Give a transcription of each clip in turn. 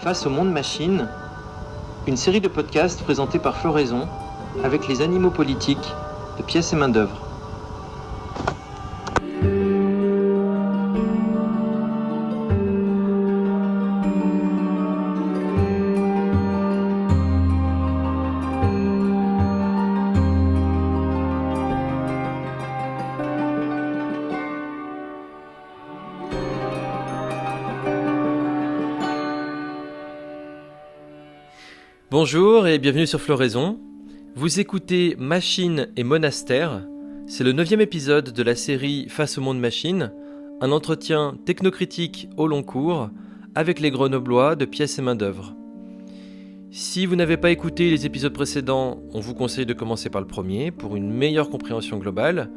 Face au monde machine, une série de podcasts présentés par Floraison avec les animaux politiques de Pièces et Main d'œuvre. Bonjour et bienvenue sur Floraison. Vous écoutez Machine et Monastère. C'est le 9e épisode de la série Face au monde machine, un entretien technocritique au long cours avec les Grenoblois de Pièces et Main d'œuvre. Si vous n'avez pas écouté les épisodes précédents, on vous conseille de commencer par le premier pour une meilleure compréhension globale.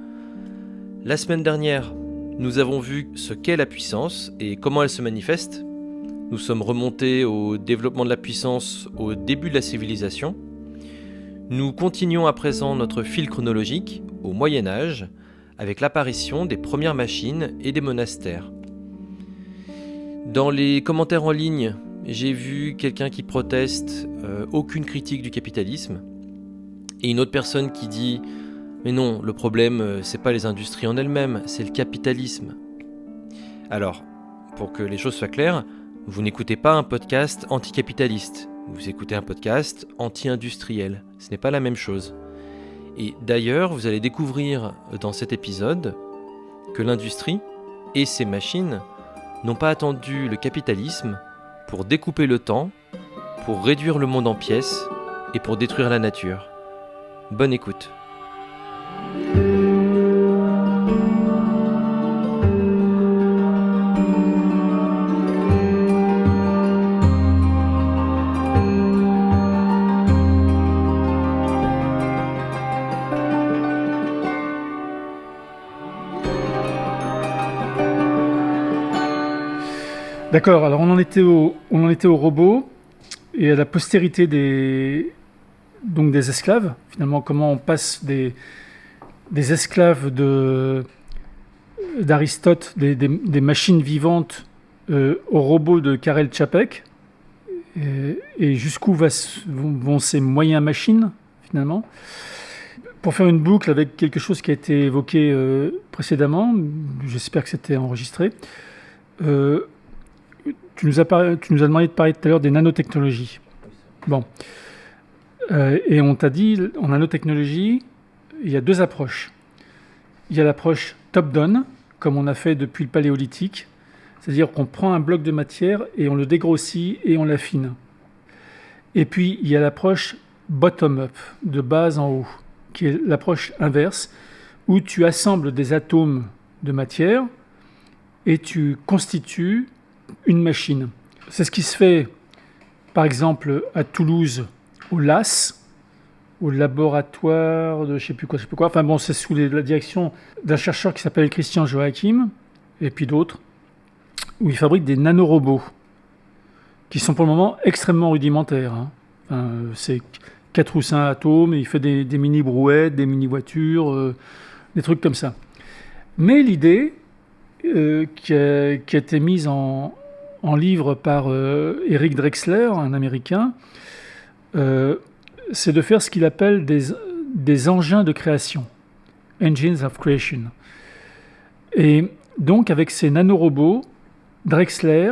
La semaine dernière, nous avons vu ce qu'est la puissance et comment elle se manifeste. Nous sommes remontés au développement de la puissance au début de la civilisation. Nous continuons à présent notre fil chronologique au Moyen-Âge avec l'apparition des premières machines et des monastères. Dans les commentaires en ligne, j'ai vu quelqu'un qui proteste aucune critique du capitalisme et une autre personne qui dit « Mais non, le problème, c'est pas les industries en elles-mêmes, c'est le capitalisme. » Alors, pour que les choses soient claires, vous n'écoutez pas un podcast anticapitaliste, vous écoutez un podcast anti-industriel. Ce n'est pas la même chose. Et d'ailleurs, vous allez découvrir dans cet épisode que l'industrie et ses machines n'ont pas attendu le capitalisme pour découper le temps, pour réduire le monde en pièces et pour détruire la nature. Bonne écoute. D'accord, alors on en était au robot et à la postérité des esclaves. Finalement, comment on passe des esclaves d'Aristote, des machines vivantes aux robots de Karel Čapek et jusqu'où vont ces moyens machines finalement. Pour faire une boucle avec quelque chose qui a été évoqué précédemment, j'espère que c'était enregistré. Tu nous as demandé de parler tout à l'heure des nanotechnologies. Bon. Et on t'a dit, en nanotechnologie, il y a deux approches. Il y a l'approche top-down, comme on a fait depuis le Paléolithique, c'est-à-dire qu'on prend un bloc de matière et on le dégrossit et on l'affine. Et puis, il y a l'approche bottom-up, de bas en haut, qui est l'approche inverse, où tu assembles des atomes de matière et tu constitues une machine. C'est ce qui se fait, par exemple, à Toulouse, au LAS, au laboratoire de je sais plus quoi. Enfin bon, c'est sous la direction d'un chercheur qui s'appelle Christian Joachim, et puis d'autres, où il fabrique des nanorobots, qui sont pour le moment extrêmement rudimentaires. Enfin, c'est 4 ou 5 atomes, et il fait des mini-brouettes, des mini-voitures, des trucs comme ça. Mais l'idée qui a été mise en livre par Eric Drexler, un Américain, c'est de faire ce qu'il appelle des engins de création, engines of creation. Et donc avec ces nanorobots, Drexler,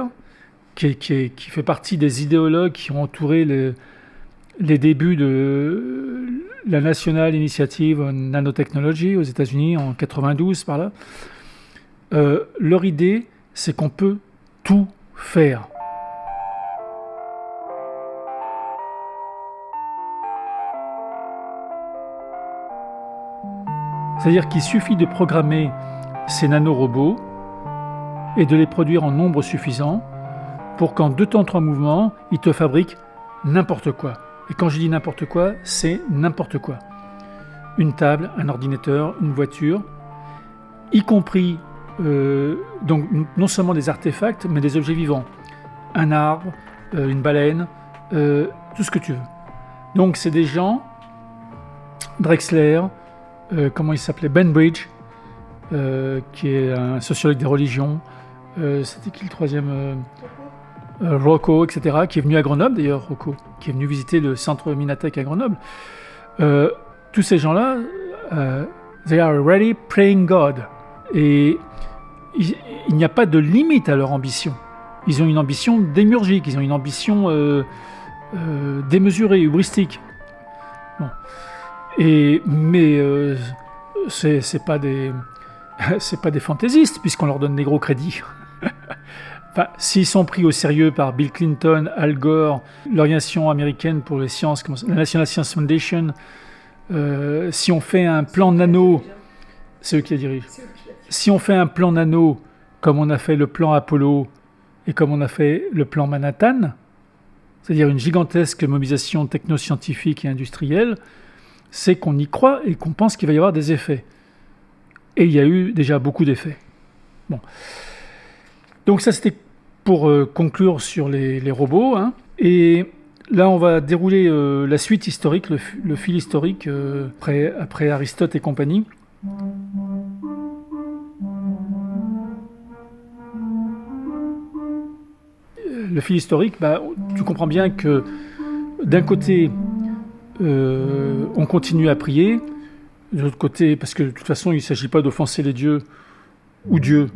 qui fait partie des idéologues qui ont entouré les débuts de la National Initiative on Nanotechnology aux États-Unis en 92 par là, leur idée, c'est qu'on peut tout faire. C'est-à-dire qu'il suffit de programmer ces nanorobots et de les produire en nombre suffisant pour qu'en 2 temps 3 mouvements, ils te fabriquent n'importe quoi. Et quand je dis n'importe quoi, c'est n'importe quoi. Une table, un ordinateur, une voiture, y compris donc non seulement des artefacts, mais des objets vivants. Un arbre, une baleine, tout ce que tu veux. Donc c'est des gens, Drexler, comment il s'appelait, Ben Bridge, qui est un sociologue des religions, c'était qui le troisième Rocco, etc., qui est venu à Grenoble d'ailleurs, Rocco, qui est venu visiter le centre Minatech à Grenoble. Tous ces gens-là, they are already praying God. Et il n'y a pas de limite à leur ambition. Ils ont une ambition démiurgique, ils ont une ambition démesurée, hubristique. Bon. Mais c'est pas des fantaisistes, puisqu'on leur donne des gros crédits. Enfin, s'ils sont pris au sérieux par Bill Clinton, Al Gore, l'Organisation américaine pour les sciences, la National Science Foundation, si on fait un plan nano, c'est eux qui les dirigent. Si on fait un plan nano, comme on a fait le plan Apollo et comme on a fait le plan Manhattan, c'est-à-dire une gigantesque mobilisation technoscientifique et industrielle, c'est qu'on y croit et qu'on pense qu'il va y avoir des effets. Et il y a eu déjà beaucoup d'effets. Bon. Donc ça, c'était pour conclure sur les robots. Hein. Et là, on va dérouler la suite historique, le fil historique, après Aristote et compagnie. Le fil historique, tu comprends bien que d'un côté, on continue à prier, de l'autre côté, parce que de toute façon, il ne s'agit pas d'offenser les dieux ou Dieu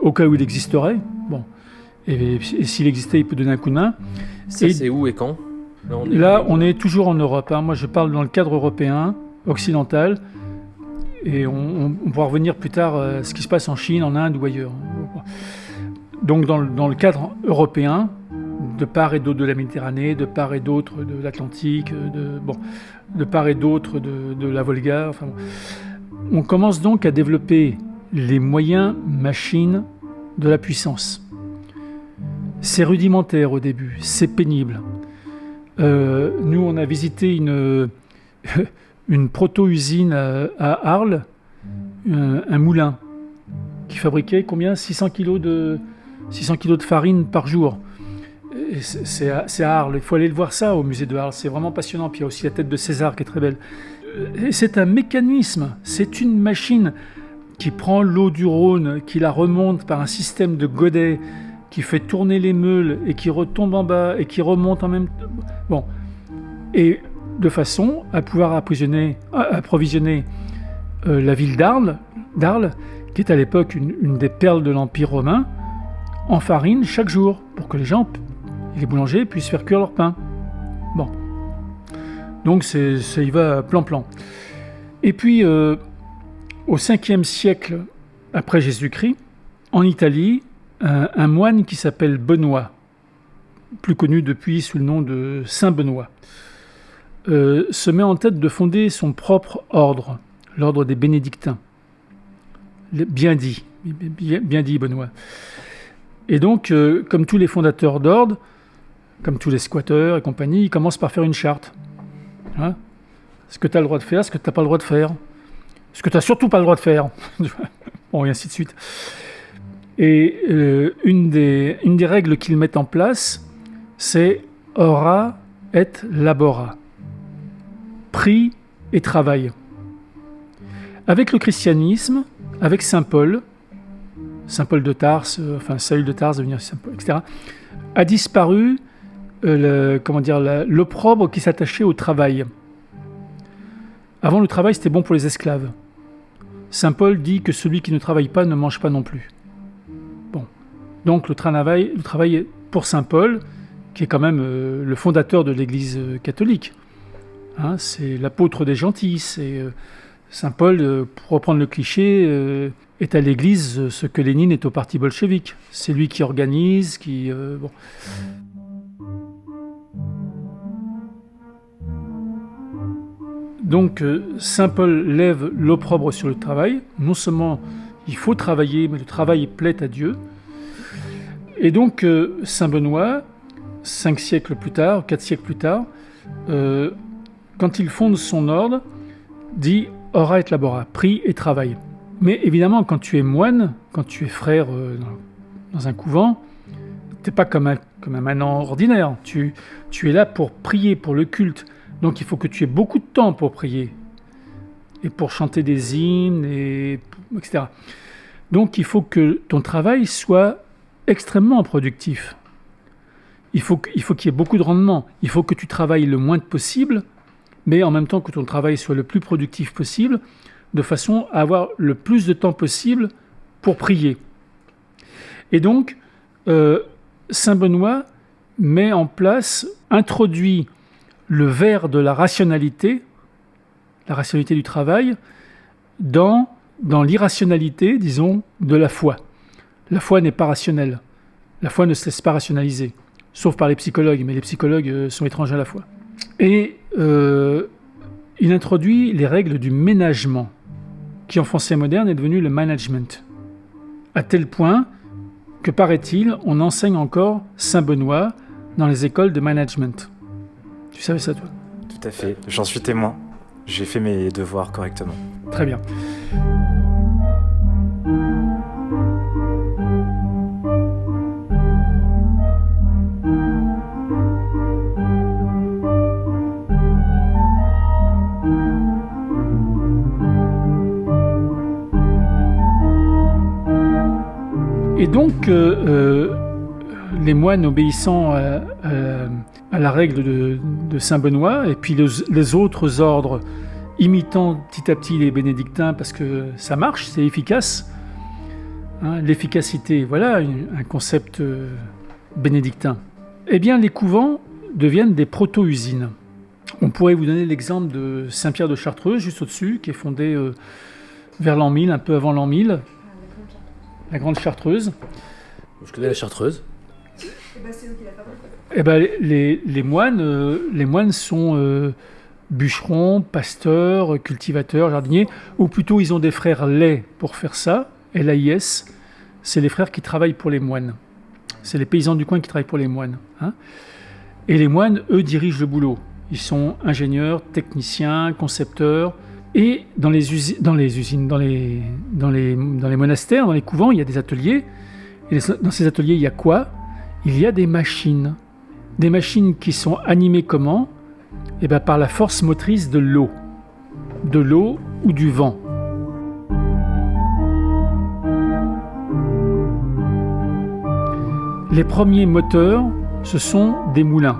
au cas où il existerait. Bon. Et s'il existait, il peut donner un coup de main. Ça, c'est où et quand ? Là, on est toujours en Europe. Hein. Moi, je parle dans le cadre européen, occidental. Et on pourra revenir plus tard à ce qui se passe en Chine, en Inde ou ailleurs. Donc, dans le cadre européen, de part et d'autre de la Méditerranée, de part et d'autre de l'Atlantique, de part et d'autre de la Volga. Enfin, on commence donc à développer les moyens machines de la puissance. C'est rudimentaire au début, c'est pénible. Nous, on a visité une proto-usine à Arles, un moulin qui fabriquait combien ? 600 kilos de farine par jour. Et c'est à Arles, il faut aller voir ça au musée de Arles, c'est vraiment passionnant. Puis il y a aussi la tête de César qui est très belle. Et c'est un mécanisme, c'est une machine qui prend l'eau du Rhône, qui la remonte par un système de godets, qui fait tourner les meules et qui retombe en bas et qui remonte en même temps. Bon. Et de façon à pouvoir approvisionner la ville d'Arles, qui est à l'époque une des perles de l'Empire romain, en farine chaque jour, pour que les gens, les boulangers, puissent faire cuire leur pain. Bon. Donc ça y va plan-plan. Et puis, au 5e siècle après Jésus-Christ, en Italie, un moine qui s'appelle Benoît, plus connu depuis sous le nom de Saint Benoît, se met en tête de fonder son propre ordre, l'ordre des bénédictins. Bien dit Benoît. Et donc, comme tous les fondateurs d'ordre, comme tous les squatteurs et compagnie, ils commencent par faire une charte. Hein ? Ce que tu as le droit de faire, ce que tu n'as pas le droit de faire. Ce que tu n'as surtout pas le droit de faire. Bon, et ainsi de suite. Et une des règles qu'ils mettent en place, c'est « ora et labora ». Prie et travail. Avec le christianisme, avec Saint Paul de Tarse, Saül de Tarse, devenir Saint Paul, etc., a disparu l'opprobre qui s'attachait au travail. Avant, le travail, c'était bon pour les esclaves. Saint Paul dit que celui qui ne travaille pas ne mange pas non plus. Bon. Donc le travail pour Saint Paul, qui est quand même le fondateur de l'Église catholique. Hein, c'est l'apôtre des gentils. Saint Paul, pour reprendre le cliché, est à l'Église ce que Lénine est au parti bolchevique. C'est lui qui organise, bon. Donc, Saint Paul lève l'opprobre sur le travail. Non seulement il faut travailler, mais le travail plaît à Dieu. Et donc, Saint Benoît, 4 siècles plus tard, quand il fonde son ordre, dit « ora et labora », prie et travail. Mais évidemment, quand tu es moine, quand tu es frère dans un couvent, tu n'es pas comme un manant ordinaire. Tu es là pour prier, pour le culte. Donc il faut que tu aies beaucoup de temps pour prier et pour chanter des hymnes, etc. Donc il faut que ton travail soit extrêmement productif. il faut qu'il y ait beaucoup de rendement. Il faut que tu travailles le moins possible, mais en même temps que ton travail soit le plus productif possible, de façon à avoir le plus de temps possible pour prier. Et donc, Saint Benoît introduit le vers de la rationalité du travail, dans l'irrationalité, disons, de la foi. La foi n'est pas rationnelle. La foi ne se laisse pas rationaliser, sauf par les psychologues, mais les psychologues sont étrangers à la foi. Et il introduit les règles du ménagement, qui en français moderne est devenu le management, à tel point que, paraît-il, on enseigne encore Saint Benoît dans les écoles de management. Tu savais ça, toi? Tout à fait, j'en suis témoin. J'ai fait mes devoirs correctement. Très bien. Et donc, les moines obéissant à la règle de Saint Benoît, et puis les autres ordres imitant petit à petit les bénédictins, parce que ça marche, c'est efficace. Hein, l'efficacité, voilà un concept bénédictin. Eh bien, les couvents deviennent des proto-usines. On pourrait vous donner l'exemple de Saint-Pierre de Chartreuse, juste au-dessus, qui est fondé vers l'an 1000, un peu avant l'an 1000. La Grande Chartreuse. Je connais la Chartreuse. Eh ben, les moines sont bûcherons, pasteurs, cultivateurs, jardiniers, ou plutôt ils ont des frères laïcs pour faire ça. LAIS, c'est les frères qui travaillent pour les moines. C'est les paysans du coin qui travaillent pour les moines. Hein. Et les moines, eux, dirigent le boulot. Ils sont ingénieurs, techniciens, concepteurs. Et dans les monastères, dans les couvents, il y a des ateliers. Et dans ces ateliers, il y a quoi? Il y a des machines. Des machines qui sont animées comment? Eh bien, par la force motrice de l'eau. De l'eau ou du vent. Les premiers moteurs, ce sont des moulins.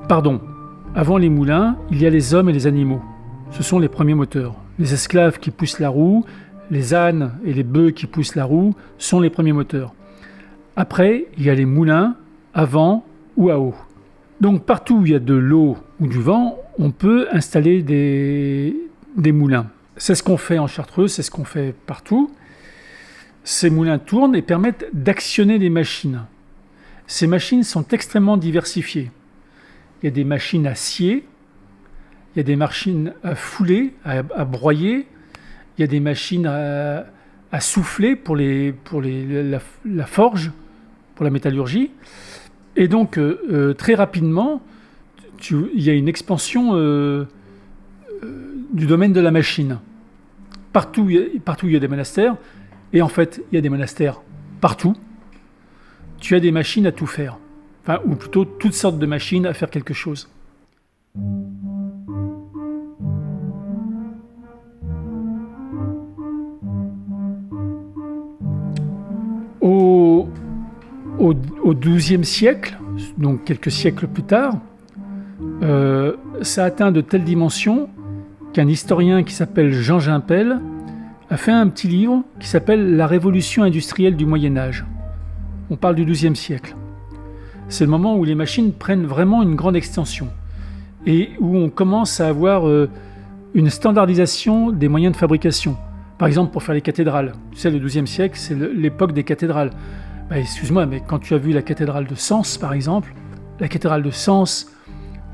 Pardon, avant les moulins, il y a les hommes et les animaux. Ce sont les premiers moteurs. Les esclaves qui poussent la roue, les ânes et les bœufs qui poussent la roue sont les premiers moteurs. Après, il y a les moulins, à vent ou à eau. Donc partout où il y a de l'eau ou du vent, on peut installer des moulins. C'est ce qu'on fait en Chartreuse, c'est ce qu'on fait partout. Ces moulins tournent et permettent d'actionner les machines. Ces machines sont extrêmement diversifiées. Il y a des machines à scier, il y a des machines à fouler, à broyer, il y a des machines à souffler pour la forge, pour la métallurgie. Et donc, très rapidement, il y a une expansion du domaine de la machine. Partout, il y a des monastères, et en fait, il y a des monastères partout. Tu as des machines à tout faire. Enfin, ou plutôt toutes sortes de machines à faire quelque chose. Au XIIe siècle, donc quelques siècles plus tard, ça a atteint de telles dimensions qu'un historien qui s'appelle Jean Gimpel a fait un petit livre qui s'appelle « La révolution industrielle du Moyen-Âge ». On parle du XIIe siècle. C'est le moment où les machines prennent vraiment une grande extension et où on commence à avoir une standardisation des moyens de fabrication. Par exemple, pour faire les cathédrales. Tu sais, le XIIe siècle, c'est l'époque des cathédrales. Bah, excuse-moi, mais quand tu as vu la cathédrale de Sens, par exemple, la cathédrale de Sens,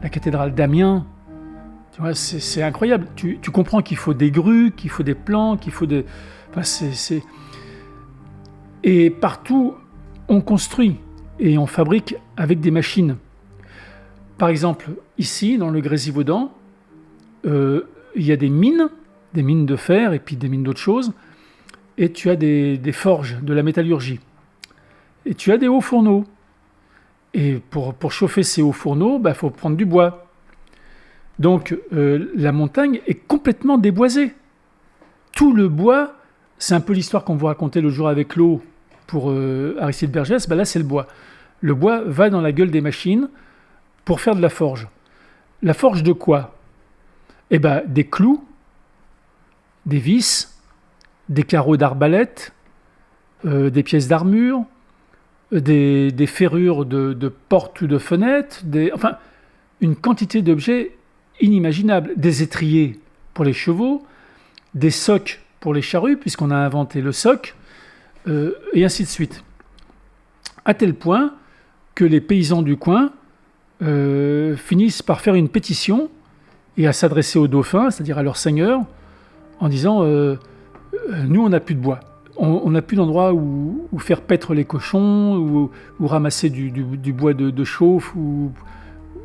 la cathédrale d'Amiens, tu vois, c'est incroyable. Tu comprends qu'il faut des grues, qu'il faut des plans, qu'il faut des... Enfin, Et partout, on construit et on fabrique avec des machines. Par exemple, ici, dans le Grésivaudan, il y a des mines de fer et puis des mines d'autres choses, et tu as des forges, de la métallurgie. Et tu as des hauts fourneaux. Et pour chauffer ces hauts fourneaux, il faut prendre du bois. Donc, la montagne est complètement déboisée. Tout le bois, c'est un peu l'histoire qu'on vous racontait le jour avec l'eau pour Aristide Bergès, là c'est le bois. Le bois va dans la gueule des machines pour faire de la forge. La forge de quoi ? Eh bien, des clous, des vis, des carreaux d'arbalète, des pièces d'armure, des ferrures de portes ou de fenêtres, enfin, une quantité d'objets inimaginables. Des étriers pour les chevaux, des socs pour les charrues, puisqu'on a inventé le soc, et ainsi de suite. À tel point que les paysans du coin finissent par faire une pétition et à s'adresser aux dauphins, c'est-à-dire à leur seigneur, en disant nous, on n'a plus de bois. On n'a plus d'endroit où faire paître les cochons ou ramasser du bois de chauffe.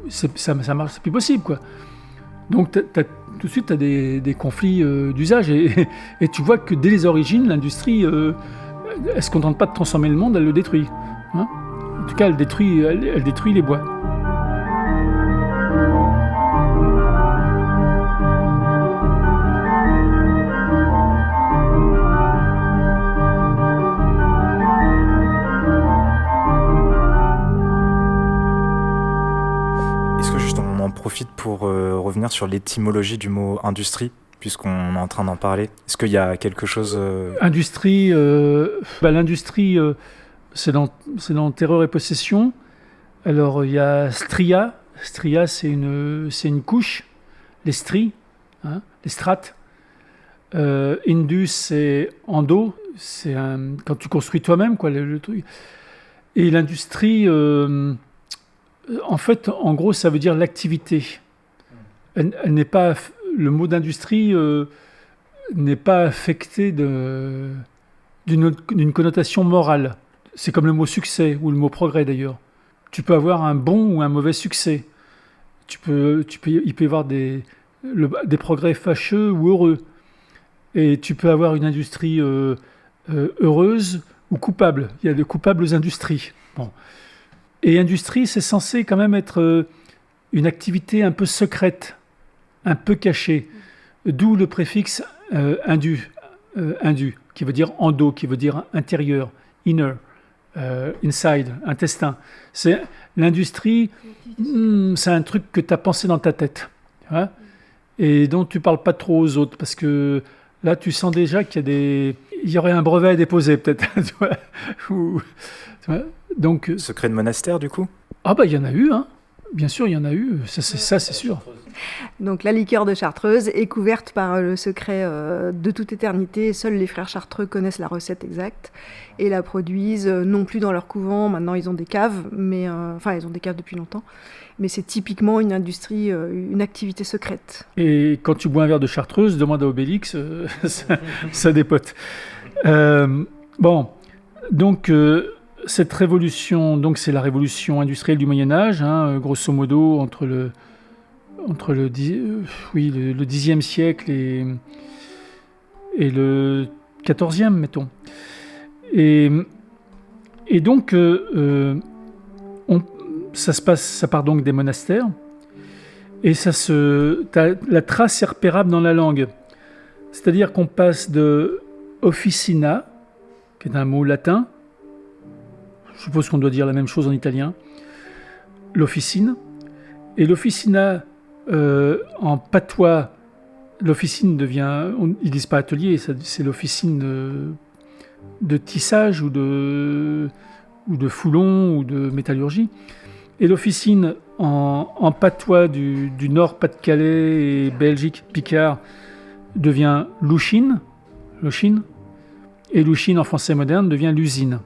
Ça marche, c'est plus possible, quoi. Donc, tout de suite, tu as des conflits d'usage. Et tu vois que dès les origines, l'industrie, elle ne se contente pas de transformer le monde, elle le détruit. Hein, en tout cas, elle détruit les bois. Profite pour revenir sur l'étymologie du mot industrie, puisqu'on est en train d'en parler. Est-ce qu'il y a quelque chose... Industrie, l'industrie, c'est dans Terreur et Possession. Alors, il y a stria. Stria, c'est une couche, les stries, hein, les strates. Indus, c'est endo, c'est quand tu construis toi-même, quoi, le truc. Et l'industrie... en fait, en gros, ça veut dire l'activité. Elle n'est pas, le mot d'industrie n'est pas affecté d'une connotation morale. C'est comme le mot succès ou le mot progrès d'ailleurs. Tu peux avoir un bon ou un mauvais succès. Il peut y avoir des progrès fâcheux ou heureux. Et tu peux avoir une industrie heureuse ou coupable. Il y a de coupables industries. Bon. Et industrie, c'est censé quand même être une activité un peu secrète, un peu cachée. D'où le préfixe indu, qui veut dire endo, qui veut dire intérieur, inner, inside, intestin. C'est l'industrie, c'est un truc que tu as pensé dans ta tête, hein, et dont tu parles pas trop aux autres, parce que là, tu sens déjà il y aurait un brevet à déposer peut-être, tu vois. Donc, secret de monastère, du coup ? Ah bah il y en a eu, hein. Bien sûr, il y en a eu, ça c'est sûr. Donc la liqueur de Chartreuse est couverte par le secret de toute éternité. Seuls les frères Chartreux connaissent la recette exacte et la produisent non plus dans leur couvent. Maintenant, ils ont des caves, mais ils ont des caves depuis longtemps. Mais c'est typiquement une industrie, une activité secrète. Et quand tu bois un verre de Chartreuse, demande à Obélix, ça dépote. Bon, donc... cette révolution, donc c'est la révolution industrielle du Moyen-Âge, hein, grosso modo entre le Xe siècle et le XIVe, mettons. Et donc, ça part donc des monastères, et la trace est repérable dans la langue. C'est-à-dire qu'on passe de officina, qui est un mot latin. Je suppose qu'on doit dire la même chose en italien. L'officine. Et l'officina, en patois, l'officine devient... Ils ne disent pas atelier, c'est l'officine de tissage ou de foulon ou de métallurgie. Et l'officine, en patois du Nord-Pas-de-Calais et Belgique, Picard, devient l'ouchine. Et l'ouchine, en français moderne, devient l'usine.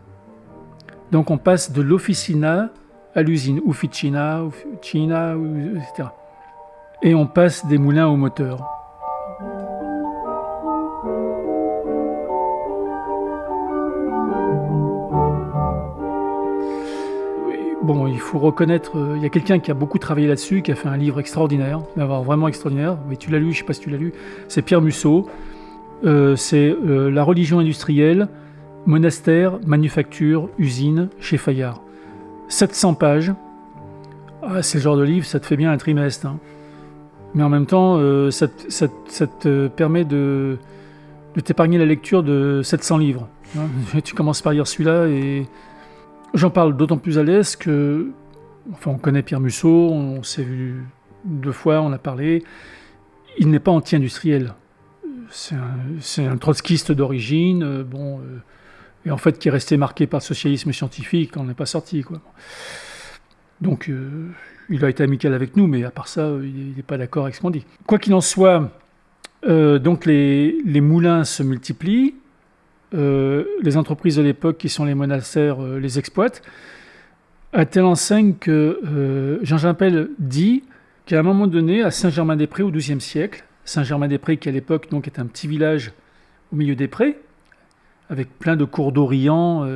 Donc on passe de l'officina à l'usine, officina, etc. Et on passe des moulins au moteur. Bon, il faut reconnaître, il y a quelqu'un qui a beaucoup travaillé là-dessus, qui a fait un livre extraordinaire, vraiment extraordinaire. Oui, tu l'as lu, je ne sais pas si tu l'as lu. C'est Pierre Musso. C'est La religion industrielle. Monastère, manufacture, usine, chez Fayard. 700 pages. Ah, c'est le genre de livre, ça te fait bien un trimestre. Hein. Mais en même temps, ça te permet de t'épargner la lecture de 700 livres. Hein. Tu commences par lire celui-là et J'en parle d'autant plus à l'aise que, enfin, on connaît Pierre Musso, on s'est vu 2 fois, on a parlé. Il n'est pas anti-industriel. C'est un trotskiste d'origine, et en fait qui est resté marqué par le socialisme scientifique, on n'est pas sorti, quoi. Donc il a été amical avec nous, mais à part ça, il n'est pas d'accord avec ce qu'on dit. Quoi qu'il en soit, donc les moulins se multiplient, les entreprises de l'époque qui sont les monastères les exploitent, à telle enseigne que Jean Jampel dit qu'à un moment donné, à Saint-Germain-des-Prés au XIIe siècle, Saint-Germain-des-Prés qui à l'époque donc est un petit village au milieu des prés, avec plein de cours d'eau riants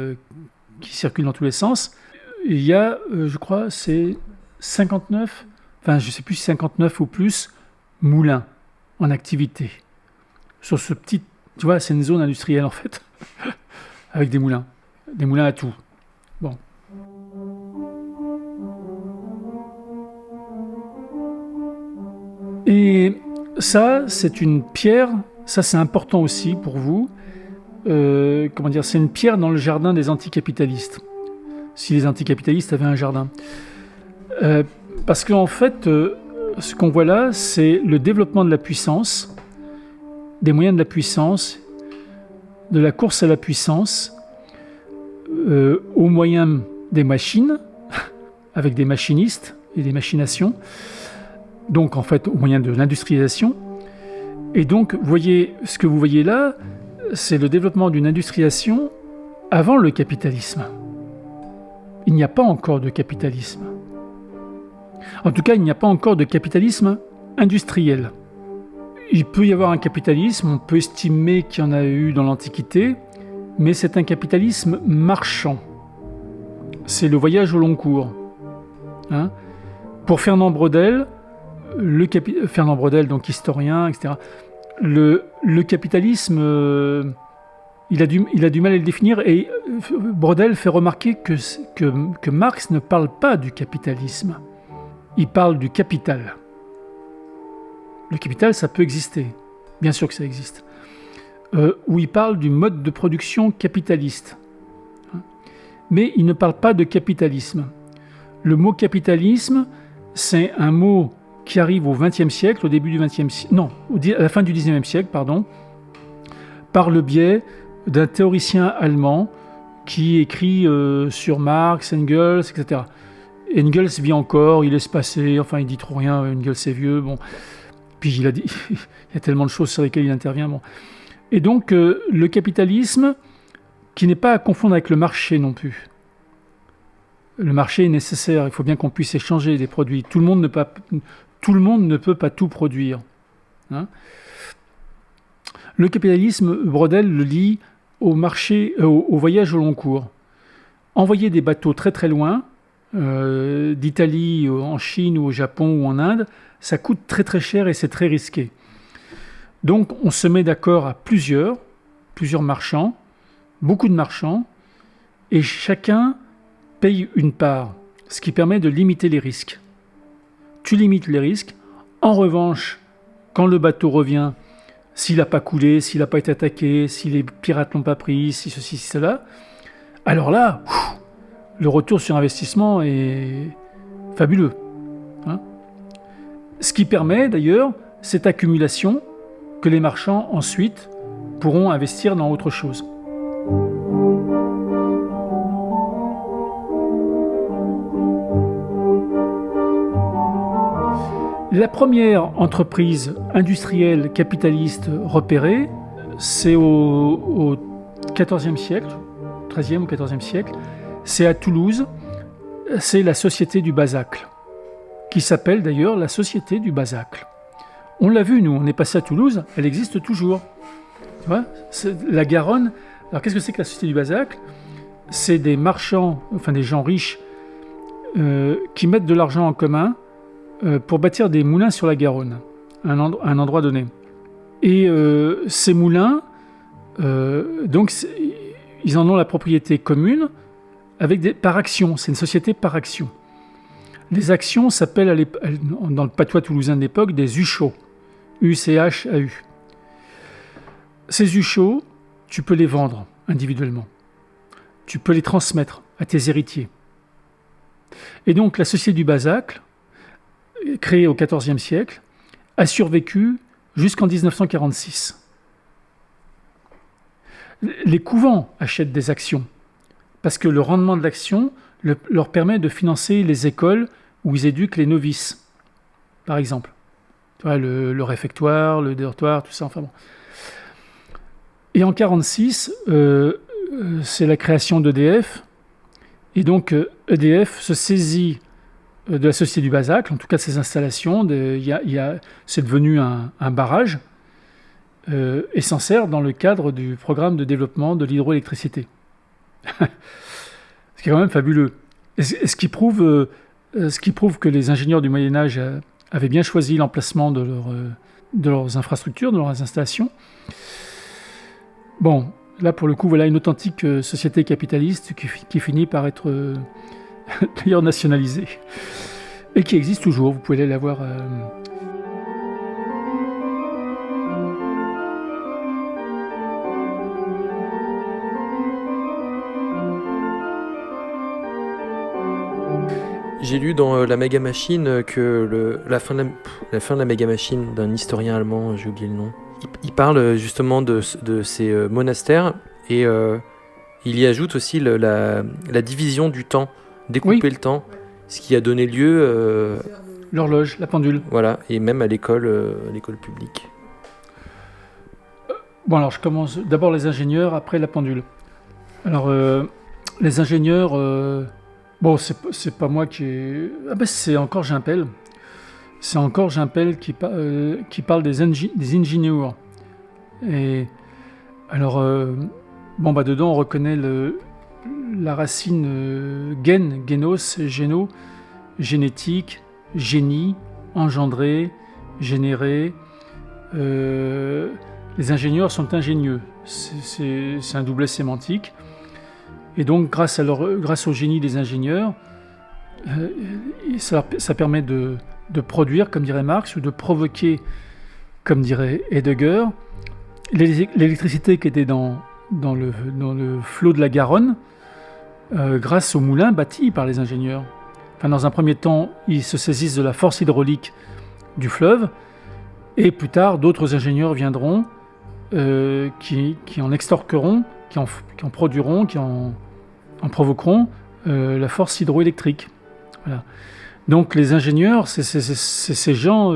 qui circulent dans tous les sens, il y a, je crois, c'est 59, enfin je ne sais plus si 59 ou plus, moulins en activité. Sur ce petit, tu vois, c'est une zone industrielle en fait, avec des moulins à tout. Bon. Et ça, c'est une pierre, ça c'est important aussi pour vous, c'est une pierre dans le jardin des anticapitalistes. Si les anticapitalistes avaient un jardin. Parce qu'en fait, ce qu'on voit là, c'est le développement de la puissance, des moyens de la puissance, de la course à la puissance, au moyen des machines, avec des machinistes et des machinations, donc en fait au moyen de l'industrialisation. Et donc, ce que vous voyez là, c'est le développement d'une industrialisation avant le capitalisme. Il n'y a pas encore de capitalisme. En tout cas, il n'y a pas encore de capitalisme industriel. Il peut y avoir un capitalisme, on peut estimer qu'il y en a eu dans l'Antiquité, mais c'est un capitalisme marchand. C'est le voyage au long cours. Pour Fernand Braudel, donc historien, etc., le capitalisme... Il a du mal à le définir et Braudel fait remarquer que Marx ne parle pas du capitalisme. Il parle du capital. Le capital, ça peut exister. Bien sûr que ça existe. Où il parle du mode de production capitaliste. Mais il ne parle pas de capitalisme. Le mot capitalisme, c'est un mot qui arrive au XXe siècle, au début du XXe siècle, non, à la fin du XIXe siècle, pardon, par le biais d'un théoricien allemand qui écrit sur Marx, Engels, etc. Engels vit encore, il laisse passer, enfin il dit trop rien, Engels c'est vieux, bon. Puis il y a tellement de choses sur lesquelles il intervient, bon. Et donc le capitalisme, qui n'est pas à confondre avec le marché non plus. Le marché est nécessaire, il faut bien qu'on puisse échanger des produits. Tout le monde ne peut pas tout produire. Le capitalisme, Braudel le lie au marché, au voyage au long cours. Envoyer des bateaux très très loin, d'Italie en Chine ou au Japon ou en Inde, ça coûte très très cher et c'est très risqué. Donc on se met d'accord à plusieurs marchands, beaucoup de marchands, et chacun paye une part, ce qui permet de limiter les risques. Tu limites les risques. En revanche, quand le bateau revient, s'il n'a pas coulé, s'il n'a pas été attaqué, si les pirates l'ont pas pris, si ceci, si cela, alors là, le retour sur investissement est fabuleux. Ce qui permet d'ailleurs cette accumulation que les marchands ensuite pourront investir dans autre chose. La première entreprise industrielle capitaliste repérée, c'est au XIVe siècle, XIIIe ou XIVe siècle, c'est à Toulouse, c'est la Société du Basacle, qui s'appelle d'ailleurs la Société du Basacle. On l'a vu, nous, on est passé à Toulouse, elle existe toujours. Tu vois, la Garonne. Alors qu'est-ce que c'est que la Société du Basacle ? C'est des marchands, enfin des gens riches, qui mettent de l'argent en commun pour bâtir des moulins sur la Garonne, à un endroit donné. Et ces moulins, donc, ils en ont la propriété commune par action. C'est une société par action. Les actions s'appellent, dans le patois toulousain de l'époque, des UCHAU. U-C-H-A-U. Ces UCHAU, tu peux les vendre individuellement. Tu peux les transmettre à tes héritiers. Et donc la société du Basacle, créée au XIVe siècle, a survécu jusqu'en 1946. Les couvents achètent des actions parce que le rendement de l'action leur permet de financer les écoles où ils éduquent les novices, par exemple. Tu vois, le réfectoire, le dortoir, tout ça, enfin bon. Et en 1946, c'est la création d'EDF. Et donc, EDF se saisit de la société du Basacle, en tout cas de ses installations. C'est devenu un barrage et s'en sert dans le cadre du programme de développement de l'hydroélectricité. Ce qui est quand même fabuleux. Ce qui prouve que les ingénieurs du Moyen-Âge avaient bien choisi l'emplacement de leurs infrastructures, de leurs installations. Bon, là pour le coup, voilà une authentique société capitaliste qui finit par être d'ailleurs nationalisée et qui existe toujours. Vous pouvez aller la voir. J'ai lu dans La Méga Machine que la fin de la Méga Machine d'un historien allemand, j'ai oublié le nom, il parle justement de ces monastères et il y ajoute aussi la division du temps, découper le temps, ce qui a donné lieu... l'horloge, la pendule. Voilà, et même à l'école publique. Bon, alors je commence d'abord les ingénieurs, après la pendule. Alors, les ingénieurs... bon, c'est pas moi qui ai... Ah ben, c'est encore Gimpel. C'est encore Gimpel qui parle des ingénieurs. Et alors, bon, bah, dedans, on reconnaît la racine génos, géno, génétique, génie, engendrer, générer. Les ingénieurs sont ingénieux. C'est un doublet sémantique. Et donc, grâce au génie des ingénieurs, ça permet de produire, comme dirait Marx, ou de provoquer, comme dirait Heidegger, l'électricité qui était dans le flot de la Garonne, grâce aux moulins bâtis par les ingénieurs. Enfin, dans un premier temps, ils se saisissent de la force hydraulique du fleuve, et plus tard, d'autres ingénieurs viendront qui en extorqueront, qui en produiront, qui en provoqueront la force hydroélectrique. Voilà. Donc les ingénieurs, c'est ces gens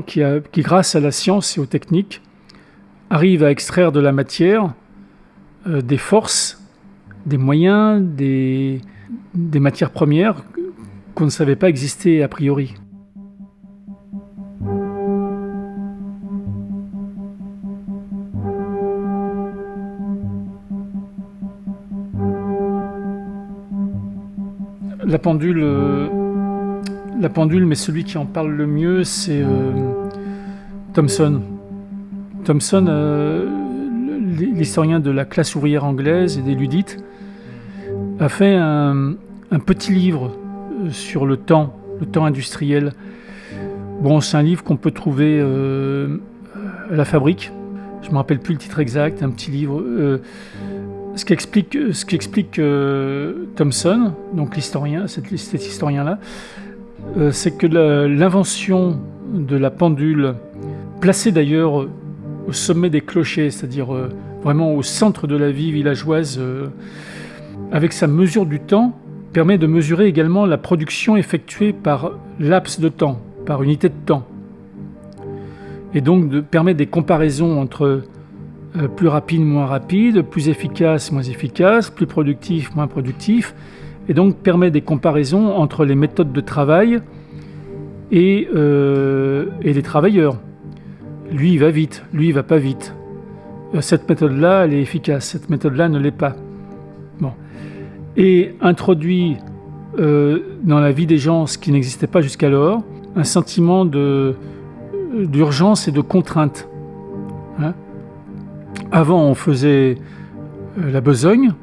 qui, grâce à la science et aux techniques, arrivent à extraire de la matière des forces, des moyens, des matières premières qu'on ne savait pas exister a priori. La pendule, mais celui qui en parle le mieux, c'est Thomson. Thomson, l'historien de la classe ouvrière anglaise et des Ludites, a fait un petit livre sur le temps industriel. Bon, c'est un livre qu'on peut trouver à la Fabrique. Je ne me rappelle plus le titre exact, un petit livre. Ce qu'explique Thomson, donc l'historien, cet historien-là, c'est que l'invention de la pendule, placée d'ailleurs au sommet des clochers, c'est-à-dire vraiment au centre de la vie villageoise, avec sa mesure du temps, permet de mesurer également la production effectuée par laps de temps, par unité de temps. Et donc permet des comparaisons entre plus rapide, moins rapide, plus efficace, moins efficace, plus productif, moins productif, et donc permet des comparaisons entre les méthodes de travail et les travailleurs. Lui, il va vite, lui, il va pas vite. Cette méthode-là, elle est efficace, cette méthode-là ne l'est pas. Bon. Et introduit dans la vie des gens, ce qui n'existait pas jusqu'alors, un sentiment d'urgence et de contrainte. Hein ? Avant, on faisait la besogne,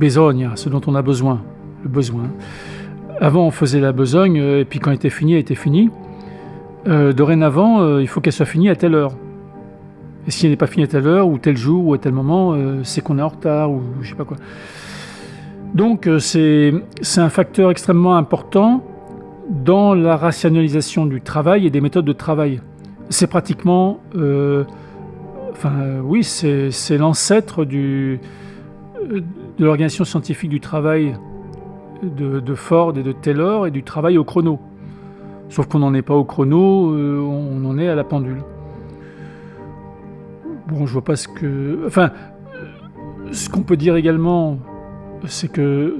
ce dont on a besoin, le besoin. Avant, on faisait la besogne, et puis quand elle était finie, elle était finie. Dorénavant, il faut qu'elle soit finie à telle heure. Et si elle n'est pas finie à telle heure, ou tel jour, ou à tel moment, c'est qu'on est en retard, ou je sais pas quoi. Donc c'est un facteur extrêmement important dans la rationalisation du travail et des méthodes de travail. C'est pratiquement... c'est l'ancêtre de l'organisation scientifique du travail de Ford et de Taylor et du travail au chrono. Sauf qu'on n'en est pas au chrono, on en est à la pendule. Bon, je vois pas ce que... Enfin, ce qu'on peut dire également, c'est que,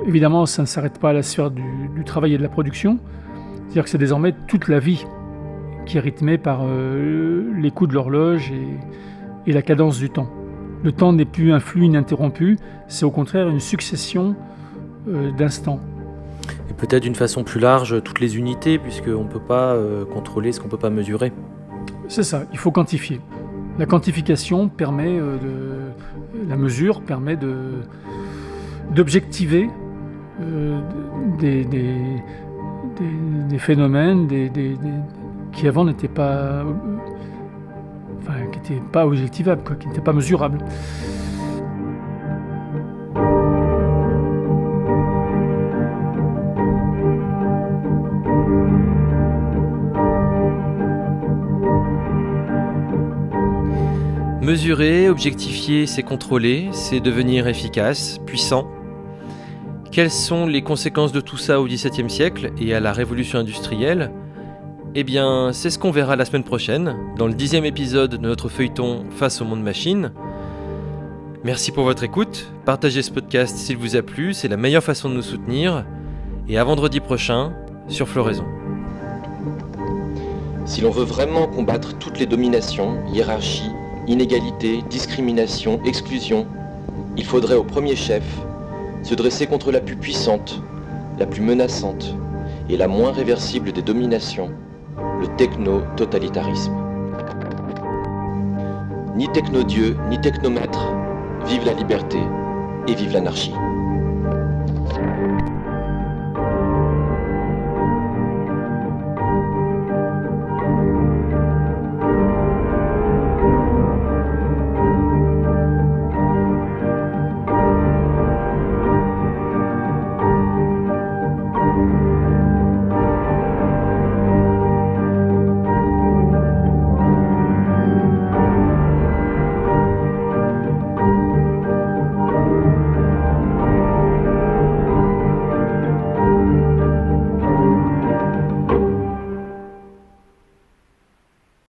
évidemment, ça ne s'arrête pas à la sphère du travail et de la production. C'est-à-dire que c'est désormais toute la vie qui est rythmée par les coups de l'horloge et la cadence du temps. Le temps n'est plus un flux ininterrompu, c'est au contraire une succession d'instants. Et peut-être d'une façon plus large, toutes les unités, puisqu'on ne peut pas contrôler ce qu'on ne peut pas mesurer. C'est ça, il faut quantifier. La quantification permet la mesure permet d'objectiver des phénomènes qui avant n'étaient pas, qui n'étaient pas objectivables, qui n'étaient pas mesurables. Mesurer, objectifier, c'est contrôler, c'est devenir efficace, puissant. Quelles sont les conséquences de tout ça au XVIIe siècle et à la révolution industrielle ? Eh bien, c'est ce qu'on verra la semaine prochaine, dans le 10e épisode de notre feuilleton Face au monde machine. Merci pour votre écoute, partagez ce podcast s'il vous a plu, c'est la meilleure façon de nous soutenir. Et à vendredi prochain, sur Floraison. Si l'on veut vraiment combattre toutes les dominations, hiérarchies, inégalités, discrimination, exclusion, il faudrait au premier chef se dresser contre la plus puissante, la plus menaçante et la moins réversible des dominations, le techno-totalitarisme. Ni techno-dieu, ni technomètre, vive la liberté et vive l'anarchie.